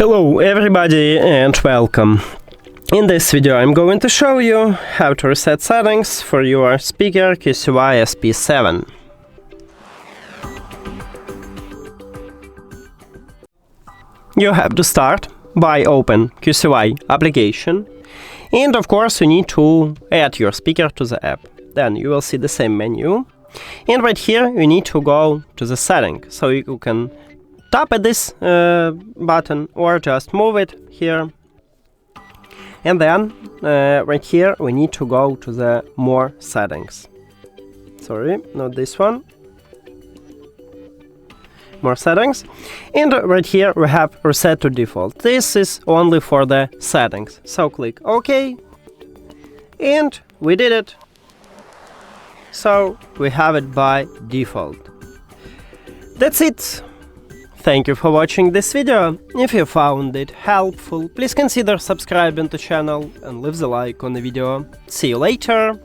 Hello everybody and welcome. In this video I'm going to show you how to reset settings for your speaker QCY SP7. You have to start by open QCY application, and of course you need to add your speaker to the app. Then you will see the same menu, and right here you need to go to the setting, so you can tap at this button or just move it here. And then right here we need to go to the more settings. Sorry, not this one. More settings. And right here we have reset to default. This is only for the settings. So click OK. And we did it. So we have it by default. That's it. Thank you for watching this video. If you found it helpful, please consider subscribing to the channel and leave the like on the video. See you later!